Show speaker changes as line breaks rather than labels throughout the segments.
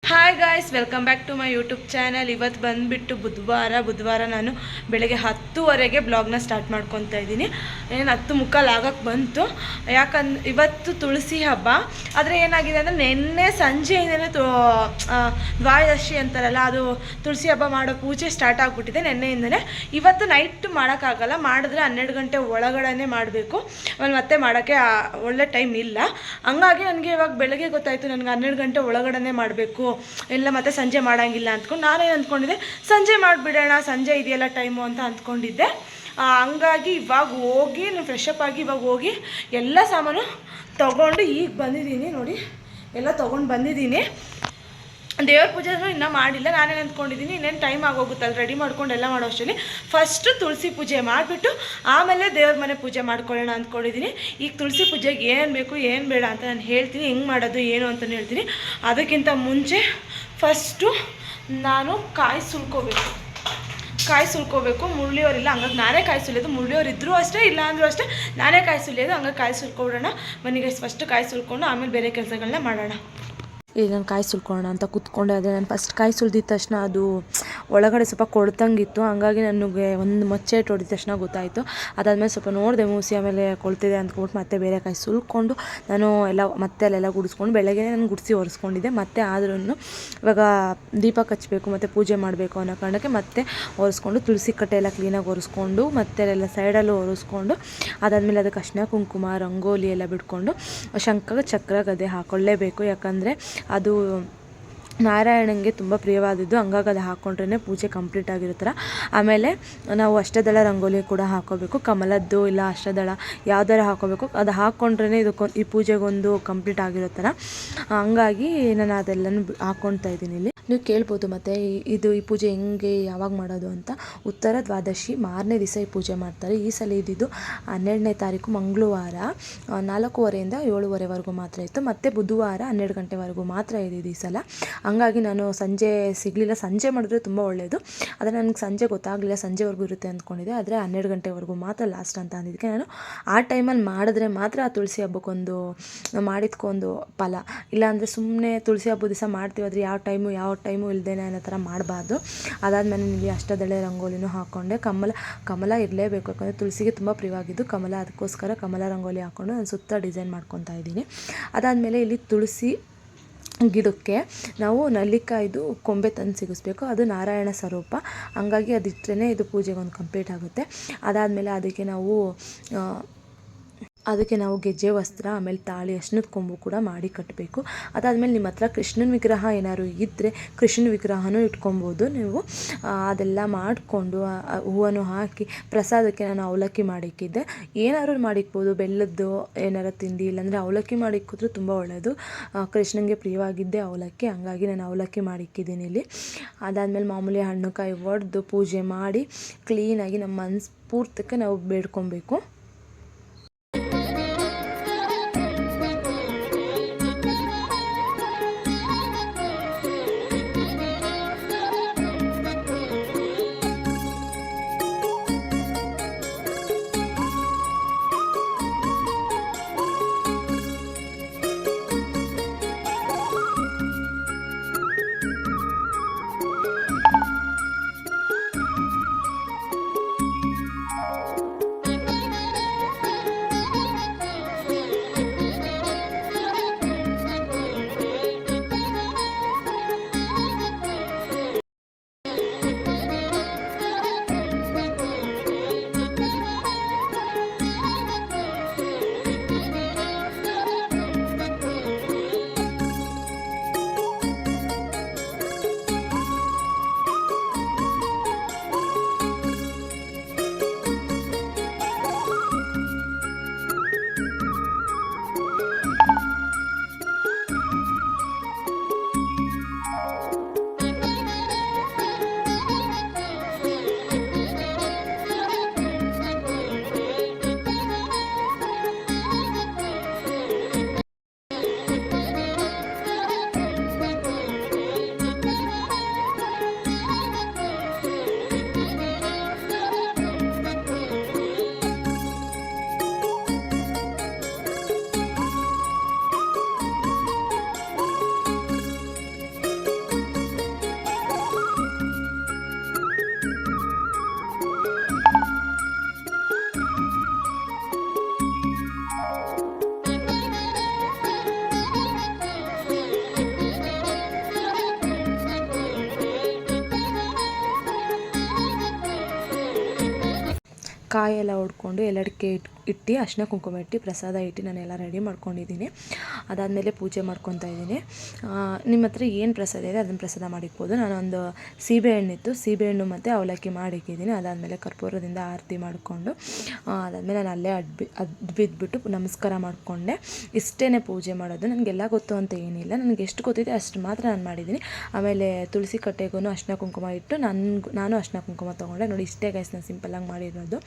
Hi guys, welcome back to my YouTube channel. ಇವತ್ತು ಬಂದುಬಿಟ್ಟು ಬುಧವಾರ ನಾನು ಬೆಳಗ್ಗೆ 10:30ಗೆ ಬ್ಲಾಗ್ನ ಸ್ಟಾರ್ಟ್ ಮಾಡ್ಕೊತಾ ಇದ್ದೀನಿ. ಏನು 10:45 ಆಗಕ್ಕೆ ಬಂತು. ಯಾಕಂದ್ರೆ ಇವತ್ತು ತುಳಸಿ ಹಬ್ಬ. ಆದರೆ ಏನಾಗಿದೆ ಅಂದರೆ ನಿನ್ನೆ ಸಂಜೆಯಿಂದನೇ ದ್ವಾದಶಿ ಅಂತಾರಲ್ಲ, ಅದು ತುಳಸಿ ಹಬ್ಬ ಮಾಡೋ ಪೂಜೆ ಸ್ಟಾರ್ಟ್ ಆಗಿಬಿಟ್ಟಿದೆ ನಿನ್ನೆಯಿಂದನೇ. ಇವತ್ತು ನೈಟ್ ಮಾಡೋಕ್ಕಾಗಲ್ಲ, ಮಾಡಿದ್ರೆ 12 ಗಂಟೆ ಒಳಗಡೆ ಮಾಡಬೇಕು. ಆಮೇಲೆ ಮತ್ತೆ ಮಾಡೋಕ್ಕೆ ಒಳ್ಳೆ ಟೈಮ್ ಇಲ್ಲ. ಹಂಗಾಗಿ ನನಗೆ ಇವಾಗ ಬೆಳಗ್ಗೆ ಗೊತ್ತಾಯಿತು ನನಗೆ 12 ಗಂಟೆ ಒಳಗಡೆ ಮಾಡಬೇಕು, ಇಲ್ಲ ಮತ್ತೆ ಸಂಜೆ ಮಾಡೋಂಗಿಲ್ಲ ಅಂದ್ಕೊಂಡು ನಾನೇನು ಅಂದ್ಕೊಂಡಿದ್ದೆ, ಸಂಜೆ ಮಾಡಿಬಿಡೋಣ, ಸಂಜೆ ಇದೆಯಲ್ಲ ಟೈಮು ಅಂತ ಅಂದ್ಕೊಂಡಿದ್ದೆ. ಹಂಗಾಗಿ ಇವಾಗ ಹೋಗಿ ನಾನು ಫ್ರೆಶ್ ಅಪ್ ಆಗಿ ಇವಾಗ ಹೋಗಿ ಎಲ್ಲ ಸಾಮಾನು ತೊಗೊಂಡು ಈಗ ಬಂದಿದ್ದೀನಿ. ನೋಡಿ, ಎಲ್ಲ ತೊಗೊಂಡು ಬಂದಿದ್ದೀನಿ. ದೇವ್ರ ಪೂಜೆನೂ ಇನ್ನೂ ಮಾಡಿಲ್ಲ. ನಾನೇನು ಅಂದ್ಕೊಂಡಿದ್ದೀನಿ, ಇನ್ನೇನು ಟೈಮ್ ಆಗೋಗುತ್ತಲ್ಲ ರೆಡಿ ಮಾಡ್ಕೊಂಡು ಎಲ್ಲ ಮಾಡೋ ಅಷ್ಟರಲ್ಲಿ ಫಸ್ಟು ತುಳಸಿ ಪೂಜೆ ಮಾಡಿಬಿಟ್ಟು ಆಮೇಲೆ ದೇವ್ರ ಮನೆ ಪೂಜೆ ಮಾಡ್ಕೊಳ್ಳೋಣ ಅಂದ್ಕೊಂಡಿದ್ದೀನಿ. ಈಗ ತುಳಸಿ ಪೂಜೆಗೆ ಏನು ಬೇಕು ಏನು ಬೇಡ ಅಂತ ನಾನು ಹೇಳ್ತೀನಿ, ಹೆಂಗೆ ಮಾಡೋದು ಏನು ಅಂತಲೂ ಹೇಳ್ತೀನಿ. ಅದಕ್ಕಿಂತ ಮುಂಚೆ ಫಸ್ಟು ನಾನು ಕಾಯಿ ಸುಲ್ಕೋಬೇಕು. ಮುರಳಿಯವರಿಲ್ಲ, ಹಂಗಾಗಿ ನಾನೇ ಕಾಯಿ ಸುಲಿಯೋದು. ಮುರಳಿಯವ್ರು ಇದ್ದರೂ ಅಷ್ಟೇ, ಇಲ್ಲ ಅಂದರೂ ಅಷ್ಟೇ, ನಾನೇ ಕಾಯಿ ಸುಲಿಯೋದು. ಹಂಗಾಗಿ ಕಾಯಿ ಸುಲ್ಕೊಬಿಡೋಣ ಬನ್ನಿಗೆ. ಫಸ್ಟು ಕಾಯಿ ಸುಲ್ಕೊಂಡು ಆಮೇಲೆ ಬೇರೆ ಕೆಲಸಗಳನ್ನ ಮಾಡೋಣ. ಈಗ ನಾನು ಕಾಯಿ ಸುಲ್ಕೊಳ್ಳೋಣ ಅಂತ ಕೂತ್ಕೊಂಡೆ. ಅದೇ ನಾನು ಫಸ್ಟ್ ಕಾಯಿ ಸುಲಿದಿದ ತಕ್ಷಣ ಅದು ಒಳಗಡೆ ಸ್ವಲ್ಪ ಕೊಳ್ತಂಗಿತ್ತು. ಹಂಗಾಗಿ ನನಗೆ ಒಂದು ಮೊಚ್ಚೆ ಹೊಡಿದ ತಕ್ಷಣ ಗೊತ್ತಾಯಿತು. ಅದಾದಮೇಲೆ ಸ್ವಲ್ಪ ನೋಡಿದೆ ಮೂಸಿ, ಆಮೇಲೆ ಕೊಳ್ತಿದೆ ಅಂದ್ಕೊಬಿಟ್ಟು ಮತ್ತೆ ಬೇರೆ ಕಾಯಿ ಸುಲ್ಕೊಂಡು ನಾನು ಎಲ್ಲ ಮತ್ತೆ ಅಲ್ಲೆಲ್ಲ ಗುಡಿಸ್ಕೊಂಡು ಬೆಳಗ್ಗೆ ನಾನು ಗುಡಿಸಿ ಒರೆಸ್ಕೊಂಡಿದ್ದೆ. ಮತ್ತೆ ಆದ್ರೂ ಇವಾಗ ದೀಪ ಹಚ್ಚಬೇಕು ಮತ್ತು ಪೂಜೆ ಮಾಡಬೇಕು ಅನ್ನೋ ಕಾರಣಕ್ಕೆ ಮತ್ತೆ ಒರೆಸ್ಕೊಂಡು ತುಳಸಿ ಕಟ್ಟೆ ಎಲ್ಲ ಕ್ಲೀನಾಗಿ ಒರೆಸ್ಕೊಂಡು ಮತ್ತೆ ಅಲ್ಲೆಲ್ಲ ಸೈಡಲ್ಲೂ ಒರೆಸ್ಕೊಂಡು ಅದಾದಮೇಲೆ ಅದಕ್ಕೆ ಅರ್ಶಿನ ಕುಂಕುಮ ರಂಗೋಲಿ ಎಲ್ಲ ಬಿಟ್ಕೊಂಡು ಶಂಖ ಚಕ್ರ ಗದೆ ಹಾಕೊಳ್ಳೇಬೇಕು. ಯಾಕಂದರೆ ಅದು ನಾರಾಯಣನಿಗೆ ತುಂಬ ಪ್ರಿಯವಾದದ್ದು. ಹಂಗಾಗಿ ಅದು ಹಾಕ್ಕೊಂಡ್ರೇ ಪೂಜೆ ಕಂಪ್ಲೀಟ್ ಆಗಿರೋ ಥರ. ಆಮೇಲೆ ನಾವು ಅಷ್ಟದಳ ರಂಗೋಲಿ ಕೂಡ ಹಾಕ್ಕೋಬೇಕು. ಕಮಲದ್ದು ಇಲ್ಲ ಅಷ್ಟದಳ ಯಾವ್ದಾರು ಹಾಕ್ಕೋಬೇಕು. ಅದು ಹಾಕ್ಕೊಂಡ್ರೇ ಈ ಪೂಜೆಗೊಂದು ಕಂಪ್ಲೀಟ್ ಆಗಿರೋ ಥರ. ಹಂಗಾಗಿ ನಾನು ಅದೆಲ್ಲನೂ ಹಾಕ್ಕೊಳ್ತಾ ಇದ್ದೀನಿ. ಇಲ್ಲಿ ನೀವು ಕೇಳ್ಬೋದು ಮತ್ತು ಈ ಪೂಜೆ ಹೆಂಗೆ ಯಾವಾಗ ಮಾಡೋದು ಅಂತ. ಉತ್ತರ ದ್ವಾದಶಿ ಮಾರನೇ ದಿವಸ ಈ ಪೂಜೆ ಮಾಡ್ತಾರೆ. ಈ ಸಲ ಇದ್ದಿದ್ದು 12ನೇ ತಾರೀಕು ಮಂಗಳವಾರ 4:30ಯಿಂದ 7:30ವರೆಗೂ ಮಾತ್ರ ಇತ್ತು. ಮತ್ತು ಬುಧವಾರ 12 ಗಂಟೆವರೆಗೂ ಮಾತ್ರ ಇದ್ದಿದ್ದು ಈ ಸಲ. ಹಂಗಾಗಿ ನಾನು ಸಂಜೆ ಸಿಗಲಿಲ್ಲ. ಸಂಜೆ ಮಾಡಿದ್ರೆ ತುಂಬ ಒಳ್ಳೆಯದು. ಆದರೆ ನನಗೆ ಸಂಜೆ ಗೊತ್ತಾಗಲಿಲ್ಲ, ಸಂಜೆವರೆಗೂ ಇರುತ್ತೆ ಅಂದ್ಕೊಂಡಿದ್ದೆ. ಆದರೆ 12 ಗಂಟೆವರೆಗೂ ಮಾತ್ರ ಲಾಸ್ಟ್ ಅಂತ ಅಂದಿದ್ದಕ್ಕೆ ನಾನು ಆ ಟೈಮಲ್ಲಿ ಮಾಡಿದ್ರೆ ಮಾತ್ರ ಆ ತುಳಸಿ ಹಬ್ಬಕ್ಕೊಂದು ಮಾಡಿದ್ಕೊಂದು ಫಲ. ಇಲ್ಲಾಂದರೆ ಸುಮ್ಮನೆ ತುಳಸಿ ಹಬ್ಬದ ದಿವಸ ಮಾಡ್ತೀವಿ, ಆದರೆ ಯಾವ ಟೈಮು ಇಲ್ಲದೇನೆ ಅನ್ನೋ ಥರ ಮಾಡಬಾರ್ದು. ಅದಾದಮೇಲೆ ನಿಮಗೆ ಅಷ್ಟದಳೆ ರಂಗೋಲಿನೂ ಹಾಕ್ಕೊಂಡೆ. ಕಮಲ ಇರಲೇಬೇಕು, ಯಾಕಂದರೆ ತುಳಸಿಗೆ ತುಂಬ ಪ್ರಿಯವಾಗಿದ್ದು ಕಮಲ. ಅದಕ್ಕೋಸ್ಕರ ಕಮಲ ರಂಗೋಲಿ ಹಾಕ್ಕೊಂಡು ನಾನು ಸುತ್ತ ಡಿಸೈನ್ ಮಾಡ್ಕೊತಾ ಇದ್ದೀನಿ. ಅದಾದಮೇಲೆ ಇಲ್ಲಿ ತುಳಸಿ ಗಿಡಕ್ಕೆ ನಾವು ನಲ್ಲಿಕಾಯ್ದು ಕೊಂಬೆ ತಂದು ಸಿಗಿಸ್ಬೇಕು. ಅದು ನಾರಾಯಣ ಸ್ವರೂಪ. ಹಂಗಾಗಿ ಅದಿಟ್ಟರೆ ಇದು ಪೂಜೆಗೆ ಒಂದು ಕಂಪ್ಲೀಟ್ ಆಗುತ್ತೆ. ಅದಾದಮೇಲೆ ಅದಕ್ಕೆ ನಾವು ಗೆಜ್ಜೆ ವಸ್ತ್ರ, ಆಮೇಲೆ ತಾಳಿ, ಅರ್ಶಿನದ ಕೊಂಬು ಕೂಡ ಮಾಡಿ ಕಟ್ಟಬೇಕು. ಅದಾದಮೇಲೆ ನಿಮ್ಮ ಹತ್ರ ಕೃಷ್ಣನ ವಿಗ್ರಹ ಏನಾದ್ರು ಇದ್ದರೆ ಕೃಷ್ಣನ ವಿಗ್ರಹನೂ ಇಟ್ಕೊಬೋದು ನೀವು. ಅದೆಲ್ಲ ಮಾಡಿಕೊಂಡು ಹೂವನ್ನು ಹಾಕಿ ಪ್ರಸಾದಕ್ಕೆ ನಾನು ಅವಲಕ್ಕಿ ಮಾಡಿಕ್ಕಿದ್ದೆ. ಏನಾದ್ರು ಮಾಡಿಕ್ಬೋದು, ಬೆಲ್ಲದ್ದು ಏನಾರು ತಿಂಡಿ, ಇಲ್ಲಾಂದರೆ ಅವಲಕ್ಕಿ ಮಾಡಿಕ್ಕಿದ್ರೂ ತುಂಬ ಒಳ್ಳೆಯದು. ಕೃಷ್ಣನಿಗೆ ಪ್ರಿಯವಾಗಿದ್ದೆ ಅವಲಕ್ಕಿ, ಹಂಗಾಗಿ ನಾನು ಅವಲಕ್ಕಿ ಮಾಡಿಕ್ಕಿದ್ದೀನಿ ಇಲ್ಲಿ. ಅದಾದಮೇಲೆ ಮಾಮೂಲಿ ಹಣ್ಣು ಕಾಯಿ ಒಡೆದು ಪೂಜೆ ಮಾಡಿ ಕ್ಲೀನಾಗಿ ನಮ್ಮ ಮನಸ್ಸು ಪೂರ್ತಕ್ಕೆ ನಾವು ಬೇಡ್ಕೊಬೇಕು. ಕಾಯೆಲ್ಲ ಹೊಡ್ಕೊಂಡು ಎಲ್ಲಡಿಕೆ ಇಟ್ಟು ಅರ್ಶಿನ ಕುಂಕುಮ ಇಟ್ಟು ಪ್ರಸಾದ ಇಟ್ಟು ನಾನೆಲ್ಲ ರೆಡಿ ಮಾಡ್ಕೊಂಡಿದ್ದೀನಿ. ಅದಾದಮೇಲೆ ಪೂಜೆ ಮಾಡ್ಕೊತಾ ಇದ್ದೀನಿ. ನಿಮ್ಮ ಹತ್ರ ಏನು ಪ್ರಸಾದ ಇದೆ ಅದನ್ನು ಪ್ರಸಾದ ಮಾಡಿಕ್ಬೋದು. ನಾನೊಂದು ಸೀಬೆಹಣ್ಣಿತ್ತು, ಸೀಬೆಹಣ್ಣು ಮತ್ತು ಅವಲಕ್ಕಿ ಮಾಡಿಕ್ಕಿದ್ದೀನಿ. ಅದಾದಮೇಲೆ ಕರ್ಪೂರದಿಂದ ಆರತಿ ಮಾಡಿಕೊಂಡು ಅದಾದಮೇಲೆ ನಾನು ಅಲ್ಲೇ ಬಿದ್ದುಬಿಟ್ಟು ನಮಸ್ಕಾರ ಮಾಡಿಕೊಂಡೆ. ಇಷ್ಟೇ ಪೂಜೆ ಮಾಡೋದು. ನನಗೆಲ್ಲ ಗೊತ್ತು ಅಂತ ಏನಿಲ್ಲ, ನನಗೆ ಎಷ್ಟು ಗೊತ್ತಿದೆ ಅಷ್ಟು ಮಾತ್ರ ನಾನು ಮಾಡಿದ್ದೀನಿ. ಆಮೇಲೆ ತುಳಸಿ ಕಟ್ಟೆಗೂ ಅರ್ಶಿನ ಕುಂಕುಮ ಇಟ್ಟು ನಾನು ಅರ್ಶಿನ ಕುಂಕುಮ ತೊಗೊಂಡೆ. ನೋಡಿ ಇಷ್ಟೇ ಗೈಸ್, ನಾನು ಸಿಂಪಲ್ಲಾಗಿ ಮಾಡಿರೋದು.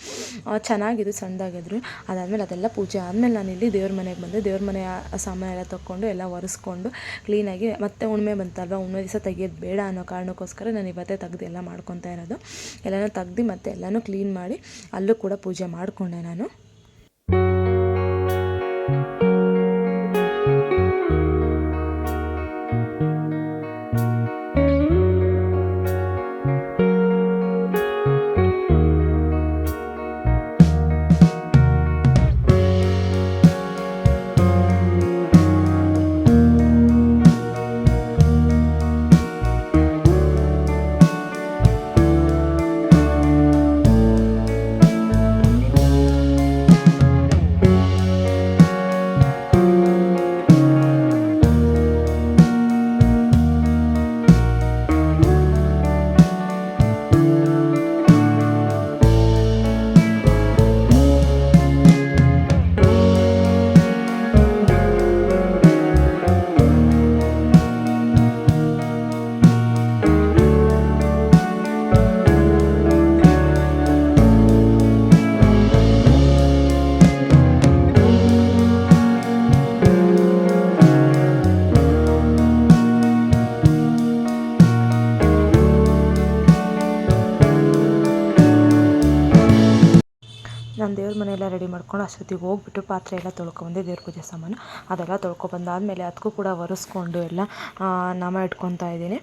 ಚೆನ್ನಾಗಿದ್ದು ಸಣ್ಣದಾಗಿದ್ರು. ಅದಾದಮೇಲೆ ಅದೆಲ್ಲ ಪೂಜೆ ಆದಮೇಲೆ ನಾನಿಲ್ಲಿ ದೇವ್ರ ಮನೆಗೆ ಬಂದೆ. ದೇವ್ರ ಮನೆಯ ಸಾಮಾನೆಲ್ಲ ತೊಗೊಂಡು ಎಲ್ಲ ಒರೆಸ್ಕೊಂಡು ಕ್ಲೀನಾಗಿ, ಮತ್ತೆ ಉಣ್ಮೆ ಬಂತಲ್ವ, ಉಣ್ಮೆ ದಿವಸ ತೆಗಿಯೋದು ಬೇಡ ಅನ್ನೋ ಕಾರಣಕ್ಕೋಸ್ಕರ ನಾನು ಇವತ್ತೇ ತೆಗೆದು ಎಲ್ಲ ಮಾಡ್ಕೊತಾ ಇರೋದು. ಎಲ್ಲನೂ ತೆಗ್ದು ಮತ್ತೆ ಎಲ್ಲನೂ ಕ್ಲೀನ್ ಮಾಡಿ ಅಲ್ಲೂ ಕೂಡ ಪೂಜೆ ಮಾಡಿಕೊಂಡೆ ನಾನು. ನಾನು ದೇವ್ರ ಮನೆಯೆಲ್ಲ ರೆಡಿ ಮಾಡ್ಕೊಂಡು ಅಷ್ಟೊತ್ತಿಗೆ ಹೋಗ್ಬಿಟ್ಟು ಪಾತ್ರೆ ಎಲ್ಲ ತೊಳ್ಕೊಬಂದೆ, ದೇವ್ರ ಪೂಜೆ ಸಾಮಾನು ಅದೆಲ್ಲ ತೊಳ್ಕೊಬಂದಾದಮೇಲೆ ಅದಕ್ಕೂ ಕೂಡ ಒರೆಸ್ಕೊಂಡು ಎಲ್ಲ ನಾಮ ಇಟ್ಕೊತಾ ಇದ್ದೀನಿ.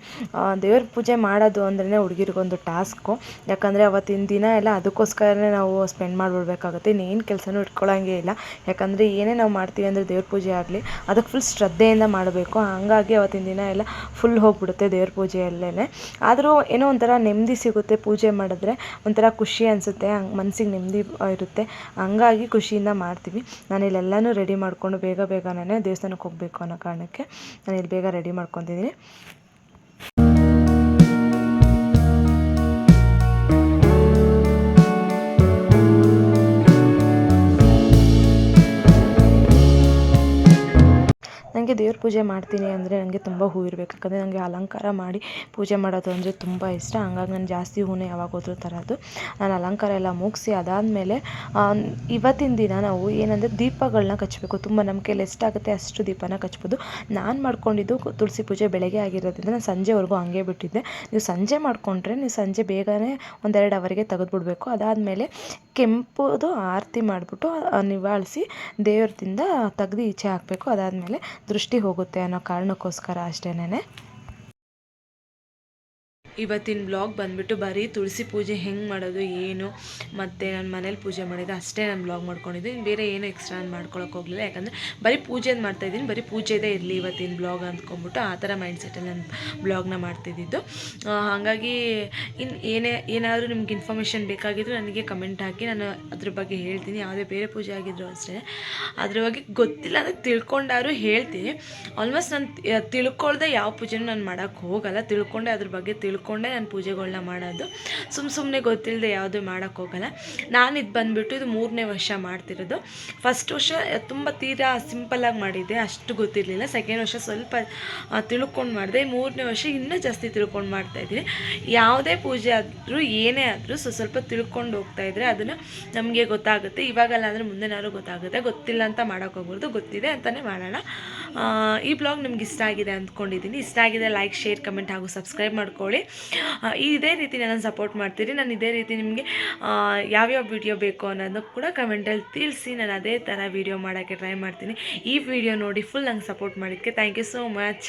ದೇವ್ರ ಪೂಜೆ ಮಾಡೋದು ಅಂದ್ರೇ ಹುಡುಗಿರಿಗೊಂದು ಟಾಸ್ಕು. ಯಾಕಂದರೆ ಅವತ್ತಿನ ದಿನ ಎಲ್ಲ ಅದಕ್ಕೋಸ್ಕರನೇ ನಾವು ಸ್ಪೆಂಡ್ ಮಾಡಿಬಿಡ್ಬೇಕಾಗುತ್ತೆ. ಇನ್ನೇನು ಕೆಲಸನೂ ಇಟ್ಕೊಳ್ಳೋಂಗೇ ಇಲ್ಲ. ಯಾಕಂದರೆ ಏನೇ ನಾವು ಮಾಡ್ತೀವಿ ಅಂದರೆ ದೇವ್ರ ಪೂಜೆ ಆಗಲಿ ಅದಕ್ಕೆ ಫುಲ್ ಶ್ರದ್ಧೆಯಿಂದ ಮಾಡಬೇಕು. ಹಾಗಾಗಿ ಅವತ್ತಿನ ದಿನ ಎಲ್ಲ ಫುಲ್ ಹೋಗಿಬಿಡುತ್ತೆ ದೇವ್ರ ಪೂಜೆಯಲ್ಲೇ. ಆದರೂ ಏನೋ ಒಂಥರ ನೆಮ್ಮದಿ ಸಿಗುತ್ತೆ ಪೂಜೆ ಮಾಡಿದ್ರೆ, ಒಂಥರ ಖುಷಿ ಅನಿಸುತ್ತೆ, ಮನಸ್ಸಿಗೆ ನೆಮ್ಮದಿ ಇರುತ್ತೆ. ಹಂಗಾಗಿ ಖುಷಿಯಿಂದ ಮಾಡ್ತೀವಿ. ನಾನಿಲ್ಲೆಲ್ಲನೂ ರೆಡಿ ಮಾಡಿಕೊಂಡು ಬೇಗನೆ ದೇವಸ್ಥಾನಕ್ಕೆ ಹೋಗಬೇಕು ಅನ್ನೋ ಕಾರಣಕ್ಕೆ ನಾನಿಲ್ಲಿ ಬೇಗ ರೆಡಿ ಮಾಡ್ಕೊತಿದ್ದೀನಿ. ನನಗೆ ದೇವ್ರ ಪೂಜೆ ಮಾಡ್ತೀನಿ ಅಂದರೆ ನನಗೆ ತುಂಬ ಹೂ ಇರಬೇಕು. ಯಾಕಂದರೆ ನನಗೆ ಅಲಂಕಾರ ಮಾಡಿ ಪೂಜೆ ಮಾಡೋದು ಅಂದರೆ ತುಂಬ ಇಷ್ಟ. ಹಂಗಾಗಿ ನಾನು ಜಾಸ್ತಿ ಹೂವನ್ನೇ ಯಾವಾಗ ಹೋದ್ರೂ ತರೋದು. ನಾನು ಅಲಂಕಾರ ಎಲ್ಲ ಮುಗಿಸಿ ಅದಾದಮೇಲೆ ಇವತ್ತಿನ ದಿನ ನಾವು ಏನಂದರೆ ದೀಪಗಳನ್ನ ಕಚ್ಚಬೇಕು. ತುಂಬ ನಮ್ಮ ಕೈಲಿ ಎಷ್ಟಾಗುತ್ತೆ ಅಷ್ಟು ದೀಪನ ಕಚ್ಬೋದು. ನಾನು ಮಾಡ್ಕೊಂಡಿದ್ದು ತುಳಸಿ ಪೂಜೆ ಬೆಳಗ್ಗೆ ಆಗಿರೋದ್ರಿಂದ ನಾನು ಸಂಜೆವರೆಗೂ ಹಂಗೆ ಬಿಟ್ಟಿದ್ದೆ. ನೀವು ಸಂಜೆ ಮಾಡಿಕೊಂಡ್ರೆ ನೀವು ಸಂಜೆ ಬೇಗನೆ 1-2 ಅವರಿಗೆ ತೆಗೆದುಬಿಡ್ಬೇಕು. ಅದಾದಮೇಲೆ ಕೆಂಪುದು ಆರತಿ ಮಾಡಿಬಿಟ್ಟು ನಿವಾಳಿಸಿ ದೇವ್ರದಿಂದ ತೆಗೆದು ಈಚೆ ಹಾಕಬೇಕು. ಅದಾದಮೇಲೆ ದೃಷ್ಟಿ ಹೋಗುತ್ತೆ ಅನ್ನೋ ಕಾರಣಕ್ಕೋಸ್ಕರ ಅಷ್ಟೇನೆ. ಇವತ್ತಿನ ಬ್ಲಾಗ್ ಬಂದುಬಿಟ್ಟು ಬರೀ ತುಳಸಿ ಪೂಜೆ ಹೆಂಗೆ ಮಾಡೋದು ಏನು ಮತ್ತು ನಾನು ಮನೇಲಿ ಪೂಜೆ ಮಾಡಿದ್ದೆ ಅಷ್ಟೇ ನಾನು ಬ್ಲಾಗ್ ಮಾಡ್ಕೊಂಡಿದ್ದೀನಿ. ಬೇರೆ ಏನು ಎಕ್ಸ್ಟ್ರಾ ನಾನು ಮಾಡ್ಕೊಳಕ್ಕೆ ಹೋಗಲಿಲ್ಲ. ಯಾಕಂದರೆ ಬರೀ ಪೂಜೆದು ಮಾಡ್ತಾಯಿದ್ದೀನಿ, ಬರೀ ಪೂಜೆದೇ ಇರಲಿ ಇವತ್ತಿನ ಬ್ಲಾಗ್ ಅಂದ್ಕೊಂಡ್ಬಿಟ್ಟು ಆ ಥರ ಮೈಂಡ್ಸೆಟ್ಟಲ್ಲಿ ನಾನು ಬ್ಲಾಗ್ನ ಮಾಡ್ತಿದ್ದಿದ್ದು. ಹಾಗಾಗಿ ಏನಾದರೂ ನಿಮ್ಗೆ ಇನ್ಫಾರ್ಮೇಷನ್ ಬೇಕಾಗಿದ್ದರೂ ನನಗೆ ಕಮೆಂಟ್ ಹಾಕಿ, ನಾನು ಅದ್ರ ಬಗ್ಗೆ ಹೇಳ್ತೀನಿ. ಯಾವುದೇ ಬೇರೆ ಪೂಜೆ ಆಗಿದ್ದರೂ ಅಷ್ಟೇ ಅದ್ರ ಬಗ್ಗೆ ಗೊತ್ತಿಲ್ಲ ಅಂದರೆ ತಿಳ್ಕೊಂಡಾರು ಹೇಳ್ತೀನಿ. ಆಲ್ಮೋಸ್ಟ್ ನಾನು ತಿಳ್ಕೊಳ್ದೆ ಯಾವ ಪೂಜೆನೂ ನಾನು ಮಾಡೋಕ್ಕೆ ಹೋಗಲ್ಲ. ತಿಳ್ಕೊಂಡೆ ಅದ್ರ ಬಗ್ಗೆ ತಿಳ್ಕೊಂಡೆ ನಾನು ಪೂಜೆಗಳನ್ನ ಮಾಡೋದು. ಸುಮ್ಮನೆ ಗೊತ್ತಿಲ್ಲದೆ ಯಾವುದೂ ಮಾಡೋಕ್ಕೆ ಹೋಗಲ್ಲ. ನಾನು ಇದು ಬಂದುಬಿಟ್ಟು ಇದು 3ನೇ ವರ್ಷ ಮಾಡ್ತಿರೋದು. ಫಸ್ಟ್ ವರ್ಷ ತುಂಬ ತೀರಾ ಸಿಂಪಲ್ಲಾಗಿ ಮಾಡಿದ್ದೆ, ಅಷ್ಟು ಗೊತ್ತಿರಲಿಲ್ಲ. ಸೆಕೆಂಡ್ ವರ್ಷ ಸ್ವಲ್ಪ ತಿಳ್ಕೊಂಡು ಮಾಡಿದೆ. 3ನೇ ವರ್ಷ ಇನ್ನೂ ಜಾಸ್ತಿ ತಿಳ್ಕೊಂಡು ಮಾಡ್ತಾಯಿದ್ದೀನಿ. ಯಾವುದೇ ಪೂಜೆ ಆದರೂ ಏನೇ ಆದರೂ ಸ್ವಲ್ಪ ತಿಳ್ಕೊಂಡು ಹೋಗ್ತಾಯಿದ್ರೆ ಅದನ್ನು ನಮಗೆ ಗೊತ್ತಾಗುತ್ತೆ. ಇವಾಗಲ್ಲ ಅಂದರೆ ಮುಂದೆನಾದ್ರು ಗೊತ್ತಾಗುತ್ತೆ. ಗೊತ್ತಿಲ್ಲ ಅಂತ ಮಾಡೋಕ್ಕೆ ಹೋಗ್ಬಾರ್ದು, ಗೊತ್ತಿದೆ ಅಂತಲೇ ಮಾಡೋಣ. ಈ ಬ್ಲಾಗ್ ನಿಮ್ಗೆ ಇಷ್ಟ ಆಗಿದೆ ಅಂದ್ಕೊಂಡಿದ್ದೀನಿ. ಇಷ್ಟ ಆಗಿದೆ ಲೈಕ್, ಶೇರ್, ಕಮೆಂಟ್ ಹಾಗೂ ಸಬ್ಸ್ಕ್ರೈಬ್ ಮಾಡ್ಕೊಳ್ಳಿ. ಇದೇ ರೀತಿ ನಾನು ಸಪೋರ್ಟ್ ಮಾಡ್ತೀರಿ. ನಾನು ಇದೇ ರೀತಿ ನಿಮಗೆ ಯಾವ್ಯಾವ ವಿಡಿಯೋ ಬೇಕು ಅನ್ನೋದನ್ನು ಕೂಡ ಕಮೆಂಟಲ್ಲಿ ತಿಳಿಸಿ. ನಾನು ಅದೇ ಥರ ವಿಡಿಯೋ ಮಾಡೋಕ್ಕೆ ಟ್ರೈ ಮಾಡ್ತೀನಿ. ಈ ವಿಡಿಯೋ ನೋಡಿ ಫುಲ್ ನಂಗೆ ಸಪೋರ್ಟ್ ಮಾಡಿದ್ದಕ್ಕೆ ಥ್ಯಾಂಕ್ ಯು ಸೋ ಮಚ್.